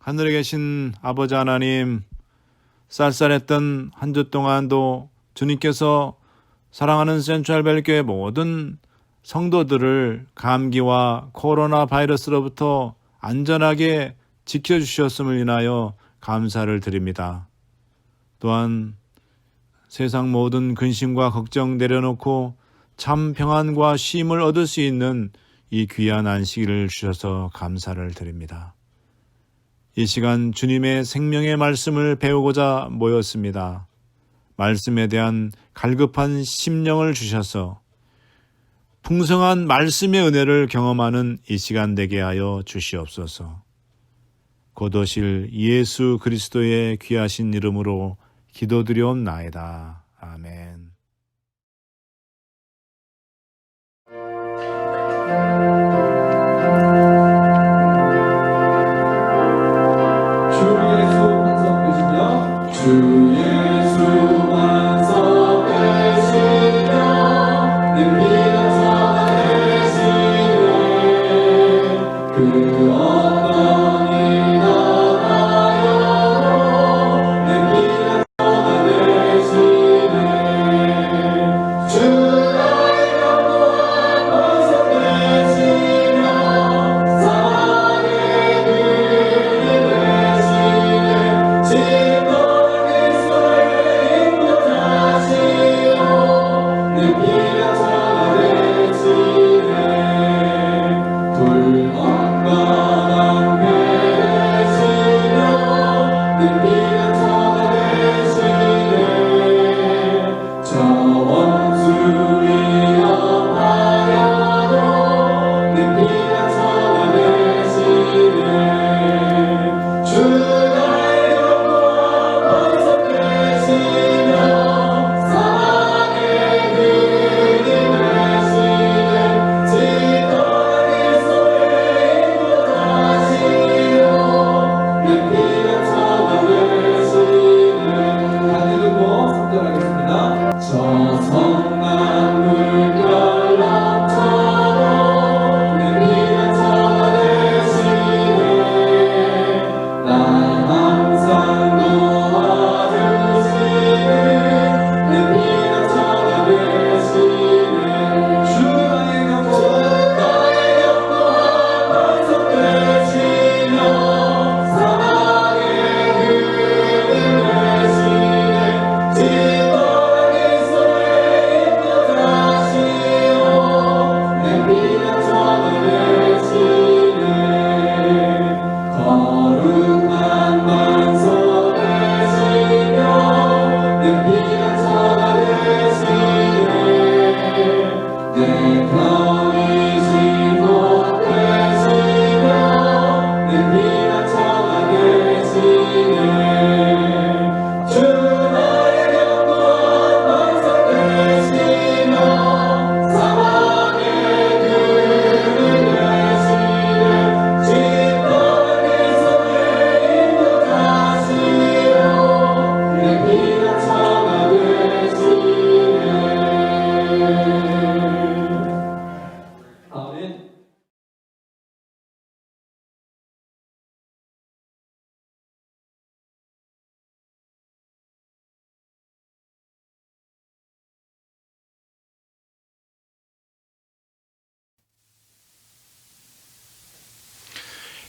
하늘에 계신 아버지 하나님, 쌀쌀했던 한 주 동안도 주님께서 사랑하는 센트럴벨교회 모든 성도들을 감기와 코로나 바이러스로부터 안전하게 지켜주셨음을 인하여 감사를 드립니다. 또한 세상 모든 근심과 걱정 내려놓고 참 평안과 쉼을 얻을 수 있는 이 귀한 안식일을 주셔서 감사를 드립니다. 이 시간 주님의 생명의 말씀을 배우고자 모였습니다. 말씀에 대한 갈급한 심령을 주셔서 풍성한 말씀의 은혜를 경험하는 이 시간 되게 하여 주시옵소서. 곧 오실 예수 그리스도의 귀하신 이름으로 기도드리옵나이다. 아멘. 주 예수 완성 되시며 내 피가 살아내시네. 그 어떤 일 나가여도 내 피가 살아내시네. 주의 영광 완성 되시며 사랑의 그리 되시네.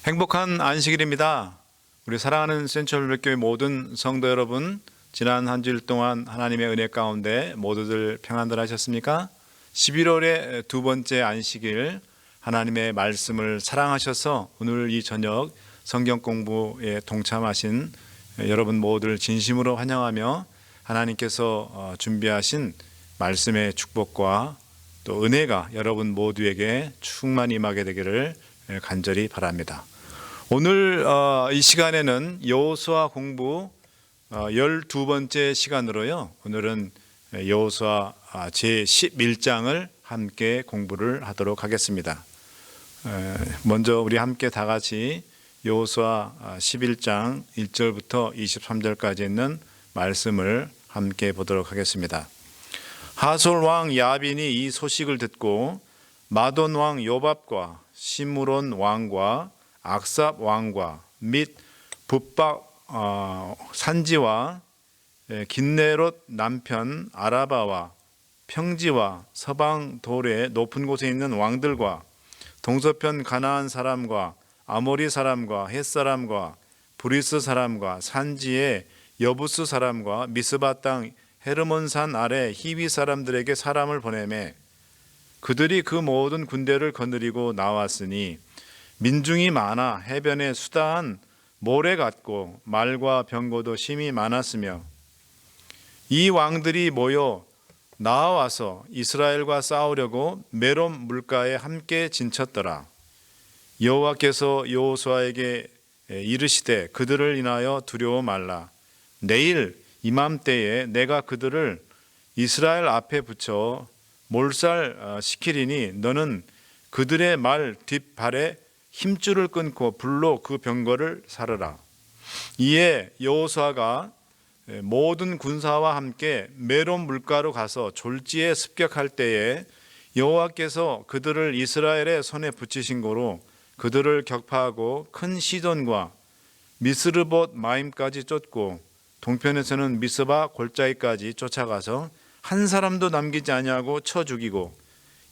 행복한 안식일입니다. 우리 사랑하는 센트럴교회 모든 성도 여러분, 지난 한 주일 동안 하나님의 은혜 가운데 모두들 평안들 하셨습니까? 11월의 두 번째 안식일, 하나님의 말씀을 사랑하셔서 오늘 이 저녁 성경 공부에 동참하신 여러분 모두를 진심으로 환영하며 하나님께서 준비하신 말씀의 축복과 또 은혜가 여러분 모두에게 충만히 임하게 되기를 간절히 바랍니다. 오늘 이 시간에는 여호수아 공부 12번째 시간으로요. 오늘은 여호수아 제11장을 함께 공부를 하도록 하겠습니다. 먼저 우리 함께 다 같이 여호수아 11장 1절부터 23절까지 있는 말씀을 함께 보도록 하겠습니다. 하솔 왕 야빈이 이 소식을 듣고 마돈 왕 요밥과 시므론 왕과 악삽 왕과 및 북박 산지와 긴네롯 남편 아라바와 평지와 서방 돌의 높은 곳에 있는 왕들과 동서편 가나안 사람과 아모리 사람과 헷 사람과 브리스 사람과 산지의 여부스 사람과 미스바 땅 헤르몬산 아래 히위 사람들에게 사람을 보내매 그들이 그 모든 군대를 거느리고 나왔으니 민중이 많아 해변에 수다한 모래 같고 말과 병거도 심히 많았으며 이 왕들이 모여 나와서 이스라엘과 싸우려고 메롬 물가에 함께 진쳤더라. 여호와께서 여호수아에게 이르시되 그들을 인하여 두려워 말라. 내일 이맘때에 내가 그들을 이스라엘 앞에 붙여 몰살시키리니 너는 그들의 말 뒷발에 힘줄을 끊고 불로 그 병거를 사르라. 이에 여호수아가 모든 군사와 함께 메론 물가로 가서 졸지에 습격할 때에 여호와께서 그들을 이스라엘의 손에 붙이신 고로 그들을 격파하고 큰 시돈과 미스르봇 마임까지 쫓고 동편에서는 미스바 골짜기까지 쫓아가서 한 사람도 남기지 아니하고 쳐 죽이고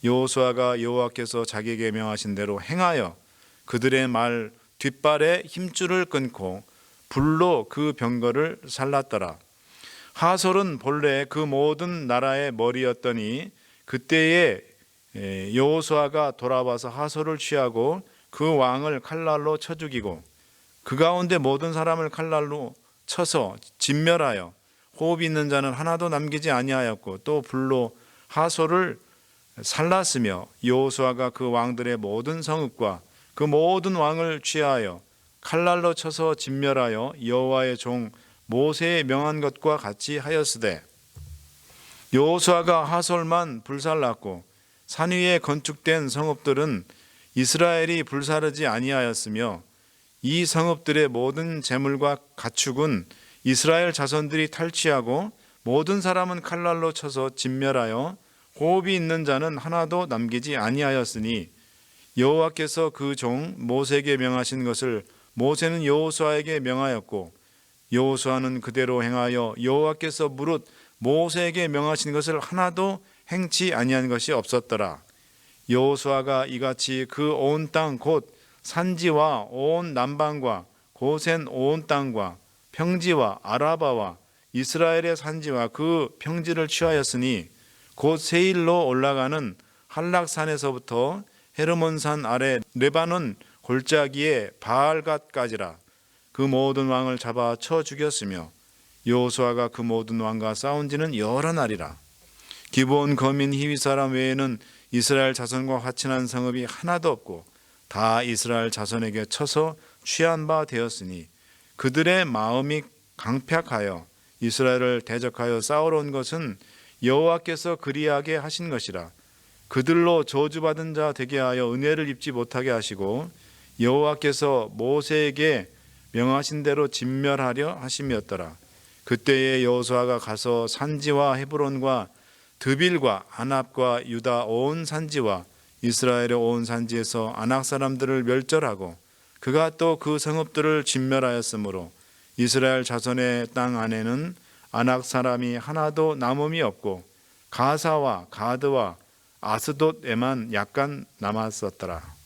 여호수아가 여호와께서 자기에게 명하신 대로 행하여 그들의 말 뒷발에 힘줄을 끊고 불로 그 병거를 살랐더라. 하솔은 본래 그 모든 나라의 머리였더니 그때에 여호수아가 돌아와서 하솔을 취하고 그 왕을 칼날로 쳐 죽이고 그 가운데 모든 사람을 칼날로 쳐서 진멸하여 호흡 있는 자는 하나도 남기지 아니하였고 또 불로 하솔을 살랐으며 여호수아가 그 왕들의 모든 성읍과 그 모든 왕을 취하여 칼날로 쳐서 진멸하여 여호와의 종 모세의 명한 것과 같이 하였으되 여호수아가 하솔만 불살랐고 산 위에 건축된 성읍들은 이스라엘이 불사르지 아니하였으며 이 성읍들의 모든 재물과 가축은 이스라엘 자손들이 탈취하고 모든 사람은 칼날로 쳐서 진멸하여 호흡이 있는 자는 하나도 남기지 아니하였으니 여호와께서 그 종 모세에게 명하신 것을 모세는 여호수아에게 명하였고 여호수아는 그대로 행하여 여호와께서 무릇 모세에게 명하신 것을 하나도 행치 아니한 것이 없었더라. 여호수아가 이같이 그 온 땅 곧 산지와 온 남방과 고센 온 땅과 평지와 아라바와 이스라엘의 산지와 그 평지를 취하였으니 곧 세일로 올라가는 한락산에서부터 헤르몬산 아래 레바논 골짜기의 바알갓까지라. 그 모든 왕을 잡아 쳐 죽였으며 여호수아가 그 모든 왕과 싸운 지는 여러 날이라. 기브온 거민 히위 사람 외에는 이스라엘 자손과 화친한 성읍이 하나도 없고 다 이스라엘 자손에게 쳐서 취한 바 되었으니 그들의 마음이 강팍하여 이스라엘을 대적하여 싸우러 온 것은 여호와께서 그리하게 하신 것이라. 그들로 저주받은 자 되게 하여 은혜를 입지 못하게 하시고 여호와께서 모세에게 명하신 대로 진멸하려 하심이었더라. 그때에 여호수아가 가서 산지와 헤브론과 드빌과 아납과 유다 온 산지와 이스라엘의 온 산지에서 아낙 사람들을 멸절하고 그가 또 그 성읍들을 진멸하였으므로 이스라엘 자손의 땅 안에는 아낙 사람이 하나도 남음이 없고 가사와 가드와 아스돗에만 약간 남았었더라.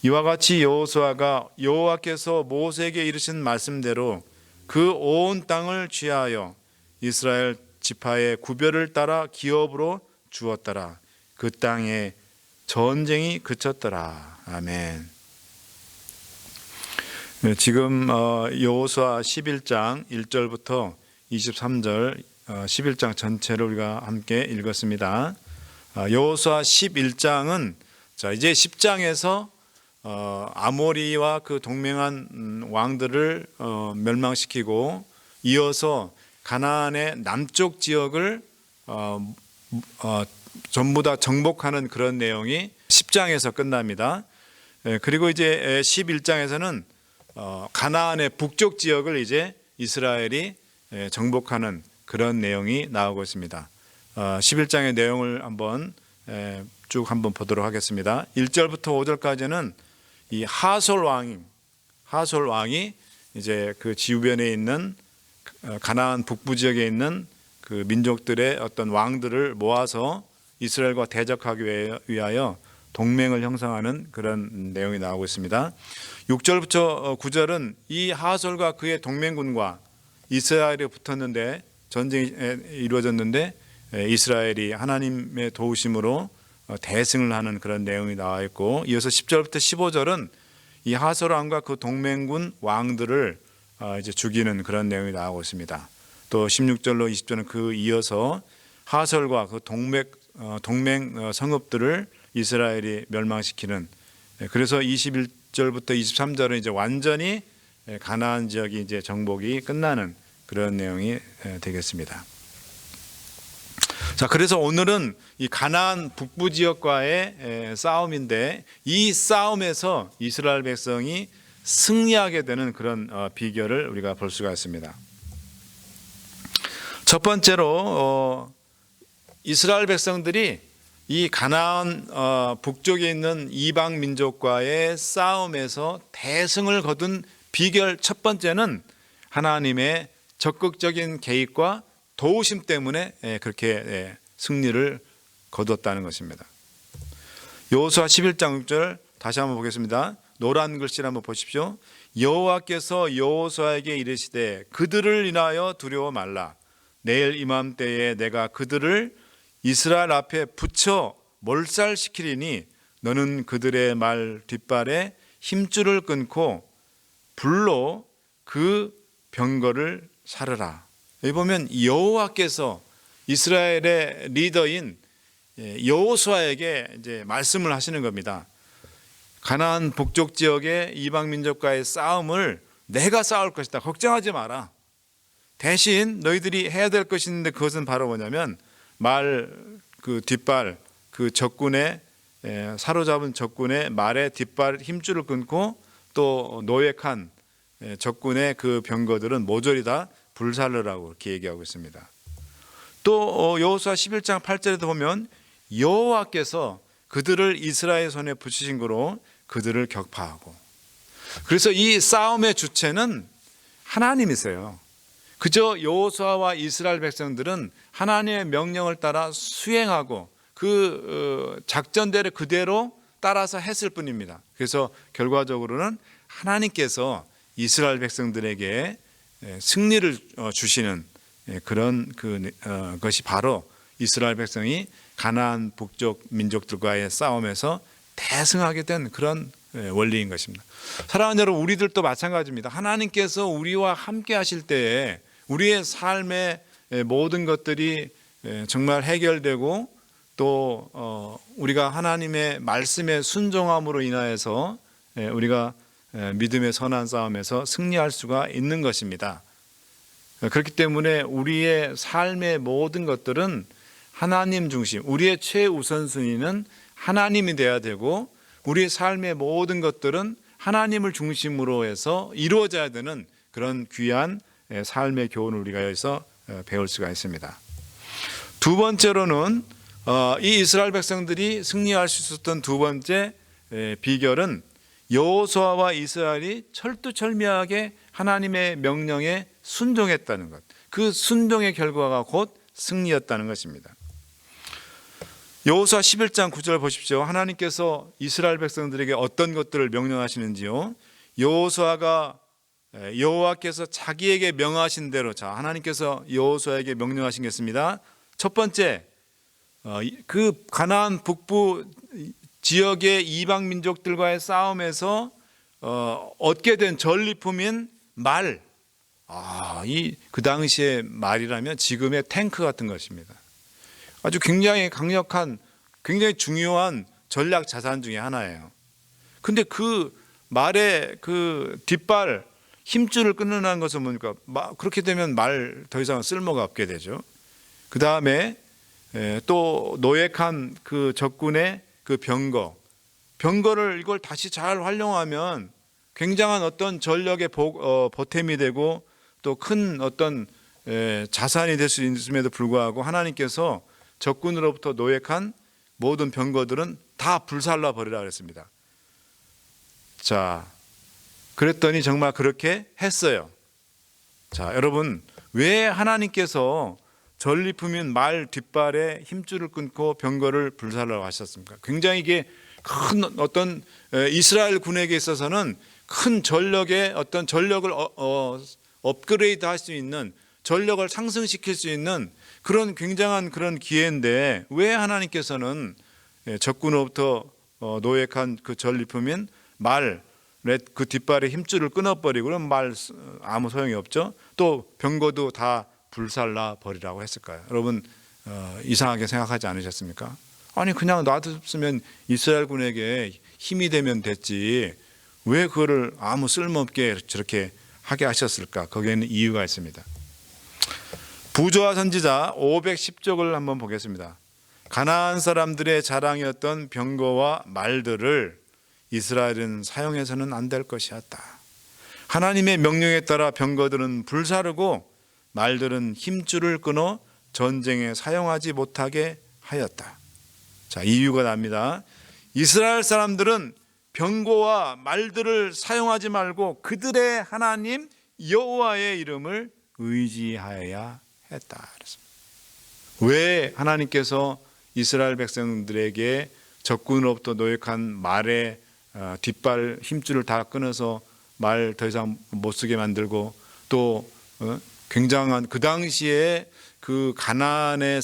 이와 같이 여호수아가 여호와께서 모세에게 이르신 말씀대로 그 온 땅을 취하여 이스라엘 지파의 구별을 따라 기업으로 주었더라. 그 땅에 전쟁이 그쳤더라. 아멘. 지금 여호수아 11장 1절부터 23절 11장 전체를 우리가 함께 읽었습니다. 여호수아 11장은 자 이제 10장에서 아모리와 그 동맹한 왕들을 멸망시키고 이어서 가나안의 남쪽 지역을 전부 다 정복하는 그런 내용이 10장에서 끝납니다. 그리고 이제 11장에서는 가나안의 북쪽 지역을 이제 이스라엘이 정복하는 그런 내용이 나오고 있습니다. 11장의 내용을 한번 쭉 한번 보도록 하겠습니다. 1절부터 5절까지는 이 하솔 왕이 이제 그 지구변에 있는 가나안 북부 지역에 있는 그 민족들의 어떤 왕들을 모아서 이스라엘과 대적하기 위하여 동맹을 형성하는 그런 내용이 나오고 있습니다. 6절부터 9절은 이 하솔과 그의 동맹군과 이스라엘이 붙었는데 전쟁이 이루어졌는데 이스라엘이 하나님의 도우심으로 대승을 하는 그런 내용이 나와 있고, 이어서 10절부터 15절은 이 하솔 왕과 그 동맹군 왕들을 이제 죽이는 그런 내용이 나오고 있습니다. 또 16절로 20절은 그 이어서 하솔과 그 동맹 성읍들을 이스라엘이 멸망시키는, 그래서 21절부터 23절은 이제 완전히 가나안 지역이 이제 정복이 끝나는 그런 내용이 되겠습니다. 자, 그래서 오늘은 이 가나안 북부 지역과의 싸움인데, 이 싸움에서 이스라엘 백성이 승리하게 되는 그런 비결을 우리가 볼 수가 있습니다. 첫 번째로 이스라엘 백성들이 이 가나안 북쪽에 있는 이방 민족과의 싸움에서 대승을 거둔 비결 첫 번째는 하나님의 적극적인 개입과 도우심 때문에 그렇게 승리를 거두었다는 것입니다. 여호수아 11장 6절 다시 한번 보겠습니다. 노란 글씨를 한번 보십시오. 여호와께서 여호수아에게 이르시되 그들을 인하여 두려워 말라. 내일 이맘때에 내가 그들을 이스라엘 앞에 붙여 몰살시키리니 너는 그들의 말 뒷발에 힘줄을 끊고 불로 그 병거를 사르라. 여기 보면 여호와께서 이스라엘의 리더인 여호수아에게 이제 말씀을 하시는 겁니다. 가나안 북쪽 지역의 이방 민족과의 싸움을 내가 싸울 것이다. 걱정하지 마라. 대신 너희들이 해야 될 것이 있는데, 그것은 바로 뭐냐면 말 그 뒷발, 그 적군의 사로잡은 적군의 말의 뒷발 힘줄을 끊고, 또 노획한 적군의 그 병거들은 모조리 다 불살르라고 이렇게 얘기하고 있습니다. 또 여호수아 11장 8절에도 보면 여호와께서 그들을 이스라엘 손에 붙이신 거로 그들을 격파하고, 그래서 이 싸움의 주체는 하나님이세요. 그저 여호수아와 이스라엘 백성들은 하나님의 명령을 따라 수행하고 그 작전대로 그대로 따라서 했을 뿐입니다. 그래서 결과적으로는 하나님께서 이스라엘 백성들에게 승리를 주시는 그런 것이 바로 이스라엘 백성이 가나안 북쪽 민족들과의 싸움에서 대승하게 된 그런 원리인 것입니다. 사랑하는 여러분, 우리들도 마찬가지입니다. 하나님께서 우리와 함께 하실 때에 우리의 삶의 모든 것들이 정말 해결되고, 또 우리가 하나님의 말씀에 순종함으로 인하여서 우리가 믿음의 선한 싸움에서 승리할 수가 있는 것입니다. 그렇기 때문에 우리의 삶의 모든 것들은 하나님 중심, 우리의 최우선순위는 하나님이 되어야 되고, 우리의 삶의 모든 것들은 하나님을 중심으로 해서 이루어져야 되는 그런 귀한 삶의 교훈을 우리가 여기서 배울 수가 있습니다. 두 번째로는 이 이스라엘 백성들이 승리할 수 있었던 두 번째 비결은 여호수아와 이스라엘이 철두철미하게 하나님의 명령에 순종했다는 것, 그 순종의 결과가 곧 승리였다는 것입니다. 여호수아 11장 9절 보십시오. 하나님께서 이스라엘 백성들에게 어떤 것들을 명령하시는지요. 여호와께서 자기에게 명하신 대로, 자, 하나님께서 여호수아에게 명령하시겠습니다. 첫 번째, 그 가나안 북부 지역의 이방 민족들과의 싸움에서 얻게 된 전리품인 말. 그 당시의 말이라면 지금의 탱크 같은 것입니다. 아주 굉장히 강력한, 굉장히 중요한 전략 자산 중에 하나예요. 근데 그 말의 그 뒷발 힘줄을 끊는다는 것은 뭡니까? 그렇게 되면 말 더 이상 쓸모가 없게 되죠. 그 다음에 또 노획한 그 적군의 그 병거를 이걸 다시 잘 활용하면 굉장한 어떤 전력의 보탬이 되고, 또 큰 어떤 자산이 될 수 있음에도 불구하고 하나님께서 적군으로부터 노획한 모든 병거들은 다 불살라 버리라 그랬습니다. 자, 그랬더니 정말 그렇게 했어요. 자, 여러분, 왜 하나님께서 전리품인 말 뒷발에 힘줄을 끊고 병거를 불살라고 하셨습니까? 굉장히 이게 큰 어떤 이스라엘 군에게 있어서는 큰 전력의 어떤 전력을 업그레이드 할 수 있는, 전력을 상승시킬 수 있는 그런 굉장한 그런 기회인데, 왜 하나님께서는 적군으로부터 노획한 그 전리품인 말의 그 뒷발에 힘줄을 끊어버리고, 그럼 말 아무 소용이 없죠. 또 병거도 다 불살라 버리라고 했을까요? 여러분, 이상하게 생각하지 않으셨습니까? 아니, 그냥 놔뒀으면 이스라엘 군에게 힘이 되면 됐지, 왜 그거를 아무 쓸모없게 저렇게 하게 하셨을까? 거기에는 이유가 있습니다. 부조와 선지자 510쪽을 한번 보겠습니다. 가나안 사람들의 자랑이었던 병거와 말들을 이스라엘은 사용해서는 안 될 것이었다. 하나님의 명령에 따라 병거들은 불사르고 말들은 힘줄을 끊어 전쟁에 사용하지 못하게 하였다. 자, 이유가 납니다. 이스라엘 사람들은 병거와 말들을 사용하지 말고 그들의 하나님 여호와의 이름을 의지하여야 했다. 왜 하나님께서 이스라엘 백성들에게 적군으로부터 노획한 말의 뒷발 힘줄을 다 끊어서 말 더 이상 못 쓰게 만들고, 또 굉장한 그 당시에 그 가나안군이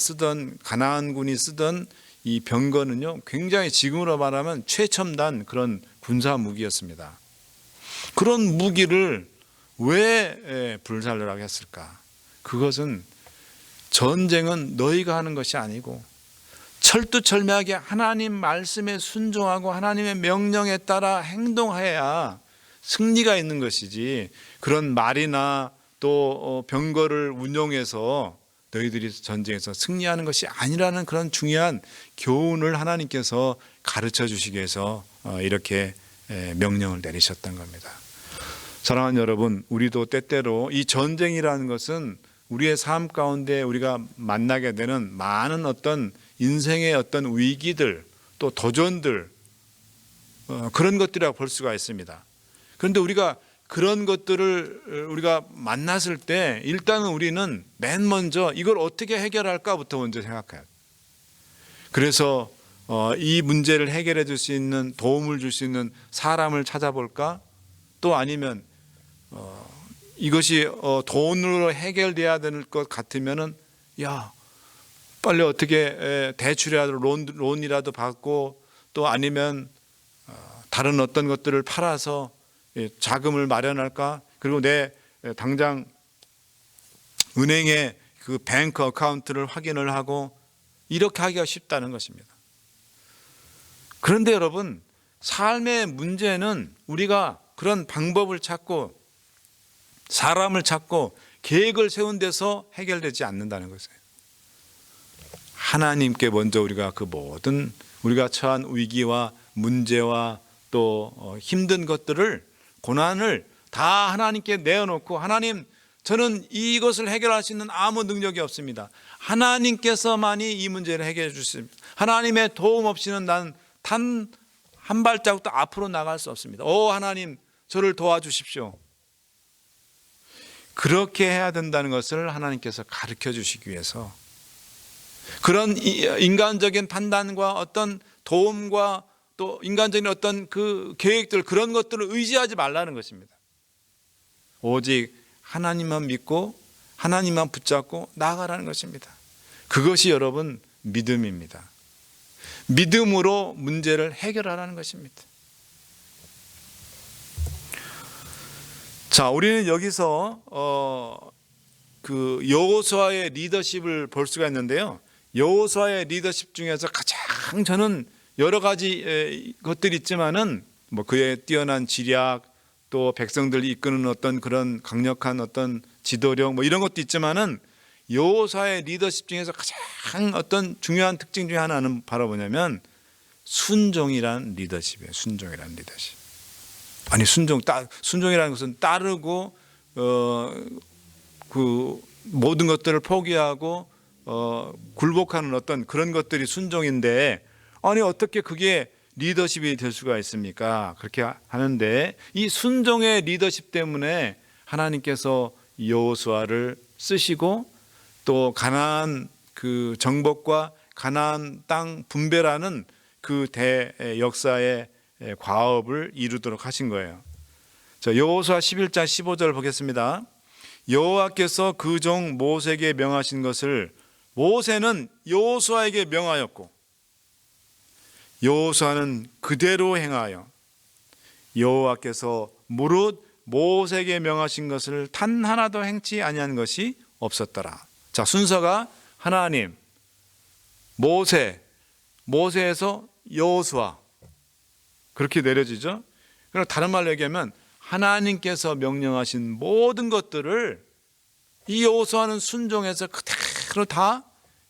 쓰던 이 병거는요, 굉장히 지금으로 말하면 최첨단 그런 군사 무기였습니다. 그런 무기를 왜 불살르라고 했을까? 그것은 전쟁은 너희가 하는 것이 아니고 철두철미하게 하나님 말씀에 순종하고 하나님의 명령에 따라 행동해야 승리가 있는 것이지, 그런 말이나 또 병거를 운용해서 너희들이 전쟁에서 승리하는 것이 아니라는 그런 중요한 교훈을 하나님께서 가르쳐 주시기 위해서 이렇게 명령을 내리셨던 겁니다. 사랑하는 여러분, 우리도 때때로 이 전쟁이라는 것은 우리의 삶 가운데 우리가 만나게 되는 많은 어떤 인생의 어떤 위기들, 또 도전들, 그런 것들이라고 볼 수가 있습니다. 그런데 우리가 그런 것들을 우리가 만났을 때 일단은 우리는 맨 먼저 이걸 어떻게 해결할까부터 먼저 생각해요. 그래서 이 문제를 해결해 줄 수 있는, 도움을 줄 수 있는 사람을 찾아볼까? 또 아니면 이것이 돈으로 해결돼야 될 것 같으면은, 야, 빨리 어떻게 대출이라도 론이라도 받고, 또 아니면 다른 어떤 것들을 팔아서 자금을 마련할까? 그리고 내 당장 은행에 그 뱅크 어카운트를 확인을 하고, 이렇게 하기가 쉽다는 것입니다. 그런데 여러분, 삶의 문제는 우리가 그런 방법을 찾고 사람을 찾고 계획을 세운 데서 해결되지 않는다는 것이에요. 하나님께 먼저 우리가 그 모든 우리가 처한 위기와 문제와 또 힘든 것들을, 고난을 다 하나님께 내어놓고, 하나님, 저는 이것을 해결할 수 있는 아무 능력이 없습니다. 하나님께서만이 이 문제를 해결해 주십니다. 하나님의 도움 없이는 난 단 한 발자국도 앞으로 나갈 수 없습니다. 오 하나님, 저를 도와주십시오. 그렇게 해야 된다는 것을 하나님께서 가르쳐 주시기 위해서 그런 인간적인 판단과 어떤 도움과 또 인간적인 어떤 그 계획들, 그런 것들을 의지하지 말라는 것입니다. 오직 하나님만 믿고 하나님만 붙잡고 나아가라는 것입니다. 그것이 여러분 믿음입니다. 믿음으로 문제를 해결하라는 것입니다. 자, 우리는 여기서 그 여호수아의 리더십을 볼 수가 있는데요. 여호수아의 리더십 중에서 가장 저는 여러 가지 것들이 있지만은 뭐 그의 뛰어난 지략, 또 백성들을 이끄는 어떤 그런 강력한 어떤 지도력, 뭐 이런 것도 있지만은 여호수아의 리더십 중에서 가장 어떤 중요한 특징 중에 하나는 바로 뭐냐면 순종이란 리더십이에요. 순종이란 리더십. 아니 순종이라는 것은 따르고 그 모든 것들을 포기하고 굴복하는 어떤 그런 것들이 순종인데, 아니 어떻게 그게 리더십이 될 수가 있습니까? 그렇게 하는데 이 순종의 리더십 때문에 하나님께서 여호수아를 쓰시고 또 가나안 그 정복과 가나안 땅 분배라는 그 대역사의 과업을 이루도록 하신 거예요. 자, 여호수아 11장 15절 보겠습니다. 여호와께서 그 종 모세에게 명하신 것을 모세는 여호수아에게 명하였고 여호수아는 그대로 행하여 여호와께서 무릇 모세에게 명하신 것을 단 하나도 행치 아니한 것이 없었더라. 자, 순서가 하나님, 모세에서 여호수아 그렇게 내려지죠. 그럼 다른 말로 얘기하면 하나님께서 명령하신 모든 것들을 이 여호수아는 순종해서 그대로 다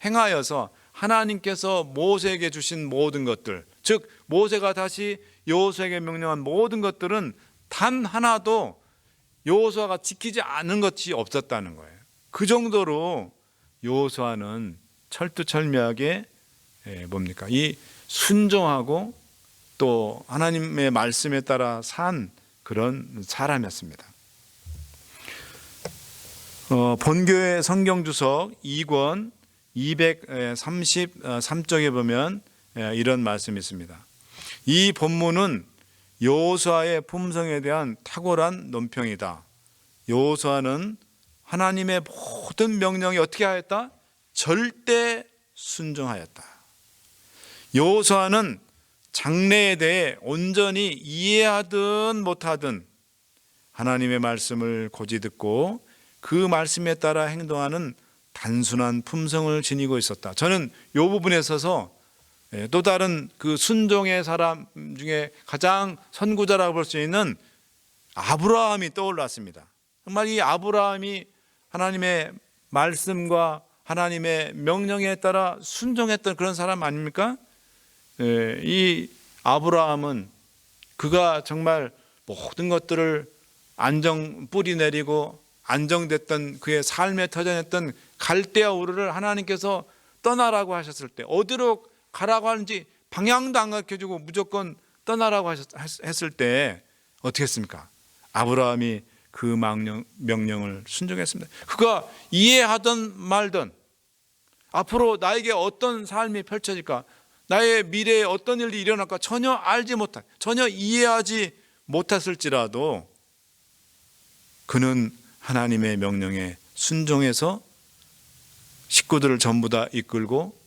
행하여서 하나님께서 모세에게 주신 모든 것들, 즉 모세가 다시 여호수아에게 명령한 모든 것들은 단 하나도 여호수아가 지키지 않은 것이 없었다는 거예요. 그 정도로 여호수아는 철두철미하게 뭡니까? 이 순종하고 또 하나님의 말씀에 따라 산 그런 사람이었습니다. 본교회 성경주석 2권 233쪽에 보면 이런 말씀이 있습니다. 이 본문은 여호수아의 품성에 대한 탁월한 논평이다. 여호수아는 하나님의 모든 명령에 어떻게 하였다? 절대 순종하였다. 여호수아는 장래에 대해 온전히 이해하든 못하든 하나님의 말씀을 고지 듣고 그 말씀에 따라 행동하는 단순한 품성을 지니고 있었다. 저는 이 부분에 있어서 또 다른 그 순종의 사람 중에 가장 선구자라고 볼 수 있는 아브라함이 떠올랐습니다. 정말 이 아브라함이 하나님의 말씀과 하나님의 명령에 따라 순종했던 그런 사람 아닙니까? 이 아브라함은 그가 정말 모든 것들을 뿌리 내리고 안정됐던 그의 삶에 터전했던 갈대아 우르를 하나님께서 떠나라고 하셨을 때 어디로 가라고 하는지 방향도 안 가르쳐주고 무조건 떠나라고 했을 때 어떻게 했습니까? 아브라함이 그 명령을 순종했습니다. 그가 이해하든 말든 앞으로 나에게 어떤 삶이 펼쳐질까, 나의 미래에 어떤 일이 일어날까 전혀 알지 못한, 전혀 이해하지 못했을지라도 그는 하나님의 명령에 순종해서 식구들을 전부 다 이끌고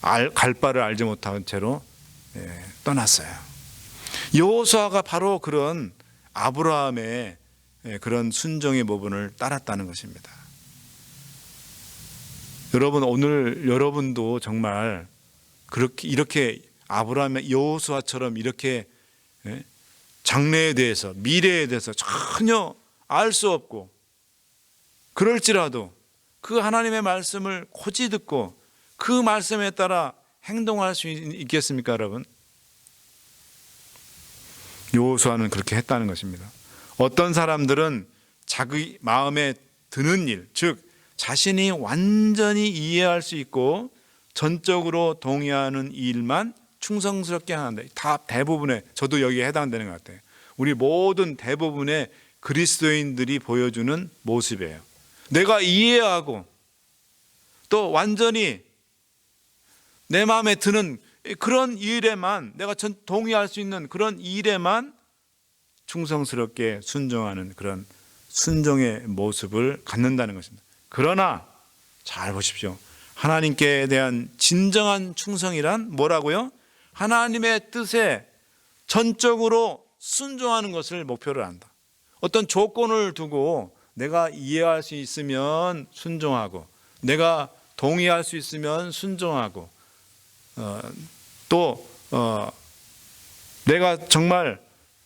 갈 바를 알지 못한 채로 떠났어요. 여호수아가 바로 그런 아브라함의 그런 순종의 모범을 따랐다는 것입니다. 여러분, 오늘 여러분도 정말 이렇게 아브라함의 여호수아처럼 이렇게 장래에 대해서 미래에 대해서 전혀 알 수 없고 그럴지라도 그 하나님의 말씀을 고지 듣고 그 말씀에 따라 행동할 수 있겠습니까, 여러분? 여호수아는 그렇게 했다는 것입니다. 어떤 사람들은 자기 마음에 드는 일, 즉 자신이 완전히 이해할 수 있고 전적으로 동의하는 일만 충성스럽게 하는데, 다 대부분의, 저도 여기에 해당되는 것 같아요. 우리 모든 대부분의 그리스도인들이 보여주는 모습이에요. 내가 이해하고 또 완전히 내 마음에 드는 그런 일에만, 내가 동의할 수 있는 그런 일에만 충성스럽게 순종하는 그런 순종의 모습을 갖는다는 것입니다. 그러나 잘 보십시오. 하나님께 대한 진정한 충성이란 뭐라고요? 하나님의 뜻에 전적으로 순종하는 것을 목표로 한다. 어떤 조건을 두고 내가 이해할 수 있으면 순종하고, 내가 동의할 수 있으면 순종하고, 내가 정말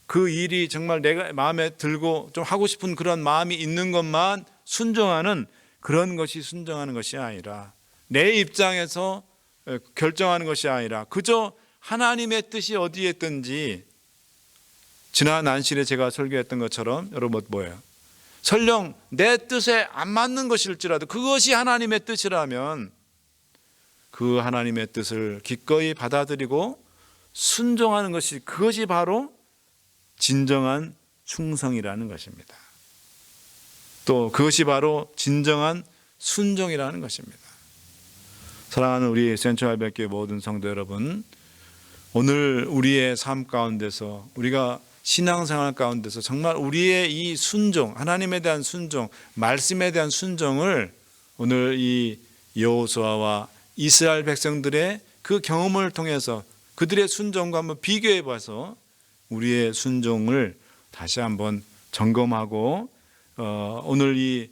그 일이 정말 내가 마음에 들고 좀 하고 싶은 그런 마음이 있는 것만 순종하는 그런 것이 순종하는 것이 아니라, 내 입장에서 결정하는 것이 아니라 그저 하나님의 뜻이 어디에 있든지, 지난 안식일에 제가 설교했던 것처럼 여러분 뭐예요? 설령 내 뜻에 안 맞는 것일지라도 그것이 하나님의 뜻이라면 그 하나님의 뜻을 기꺼이 받아들이고 순종하는 것이, 그것이 바로 진정한 충성이라는 것입니다. 또 그것이 바로 진정한 순종이라는 것입니다. 사랑하는 우리 센트럴백교회 모든 성도 여러분, 오늘 우리의 삶 가운데서, 우리가 신앙생활 가운데서 정말 우리의 이 순종, 하나님에 대한 순종, 말씀에 대한 순종을 오늘 이 여호수아와 이스라엘 백성들의 그 경험을 통해서 그들의 순종과 한번 비교해 봐서 우리의 순종을 다시 한번 점검하고 오늘 이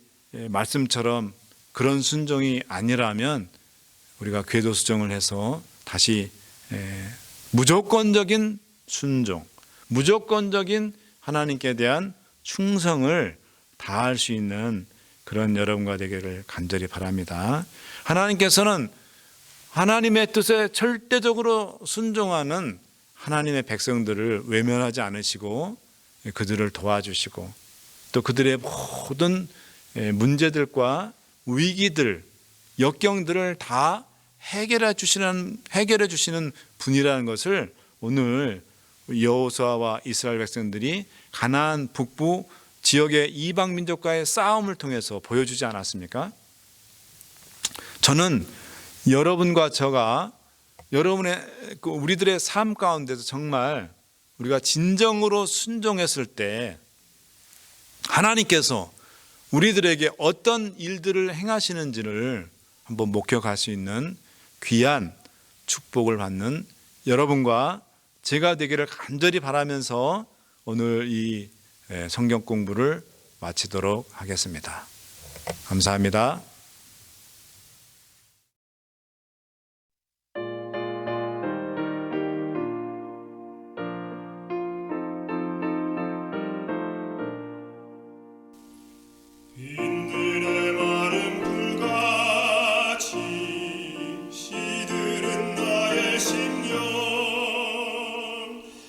말씀처럼 그런 순종이 아니라면 우리가 궤도수정을 해서 다시 무조건적인 순종, 무조건적인 하나님께 대한 충성을 다할 수 있는 그런 여러분과 되기를 간절히 바랍니다. 하나님께서는 하나님의 뜻에 절대적으로 순종하는 하나님의 백성들을 외면하지 않으시고 그들을 도와주시고 또 그들의 모든 문제들과 위기들, 역경들을 다 해결해 주시는 분이라는 것을 오늘 여호수아와 이스라엘 백성들이 가나안 북부 지역의 이방 민족과의 싸움을 통해서 보여주지 않았습니까? 저는 여러분과 저가 우리들의 삶 가운데서 정말 우리가 진정으로 순종했을 때 하나님께서 우리들에게 어떤 일들을 행하시는지를 한번 목격할 수 있는 귀한 축복을 받는 여러분과 제가 되기를 간절히 바라면서 오늘 이 성경 공부를 마치도록 하겠습니다. 감사합니다. 빈들의 마른 불같이 시들은 나의 심령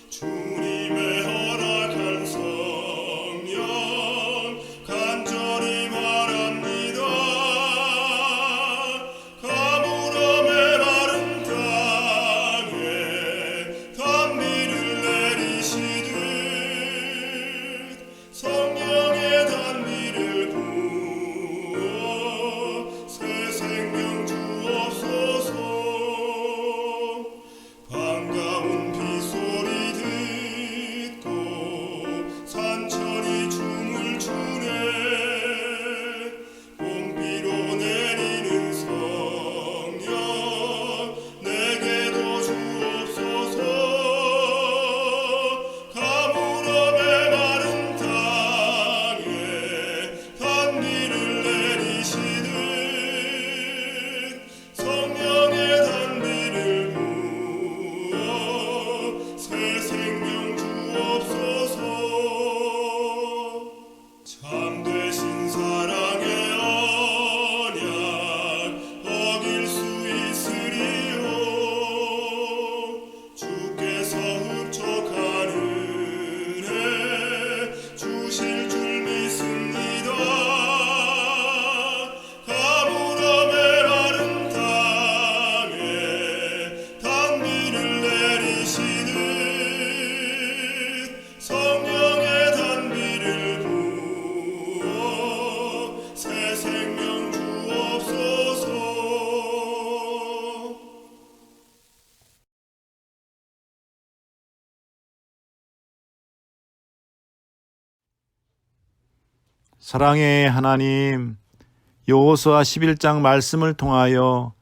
주님의 허락한 성령 간절히 바랍니다. 가물음의 마른 땅에 단비를 내리시듯 성령의 단비를 부어 새 생명 주옵소서. 반가운 비소리 듣고 산천이 춤을 추네. 봄비로 내리는 성령 내게도 주옵소서. 가물음의 마른 땅에 단비를 내리시듯 성령의 단비를 부어 새 생명 주옵소서. 참되신 사랑의 언약 어길 수 있으리요. 주께서 흡족한 은혜 주실 줄 믿습니다. 가물음의 마른 땅에 단비를 내리시듯 성령의 단비를 부어 새 생명 주옵소서. 사랑의 하나님, 여호수아 11장 말씀을 통하여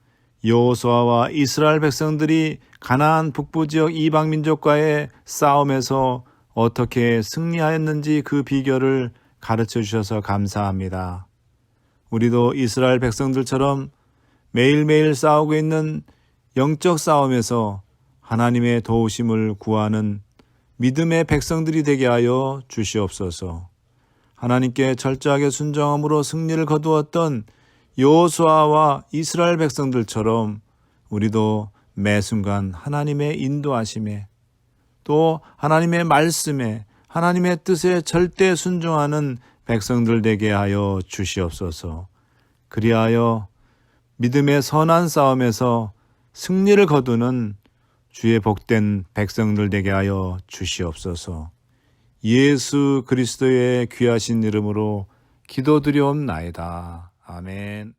여호수아와 이스라엘 백성들이 가나안 북부 지역 이방 민족과의 싸움에서 어떻게 승리하였는지 그 비결을 가르쳐 주셔서 감사합니다. 우리도 이스라엘 백성들처럼 매일매일 싸우고 있는 영적 싸움에서 하나님의 도우심을 구하는 믿음의 백성들이 되게 하여 주시옵소서. 하나님께 철저하게 순종함으로 승리를 거두었던 여호수아와 이스라엘 백성들처럼 우리도 매 순간 하나님의 인도하심에 또 하나님의 말씀에 하나님의 뜻에 절대 순종하는 백성들 되게 하여 주시옵소서. 그리하여 믿음의 선한 싸움에서 승리를 거두는 주의 복된 백성들 되게 하여 주시옵소서. 예수 그리스도의 귀하신 이름으로 기도드리옵나이다. 아멘.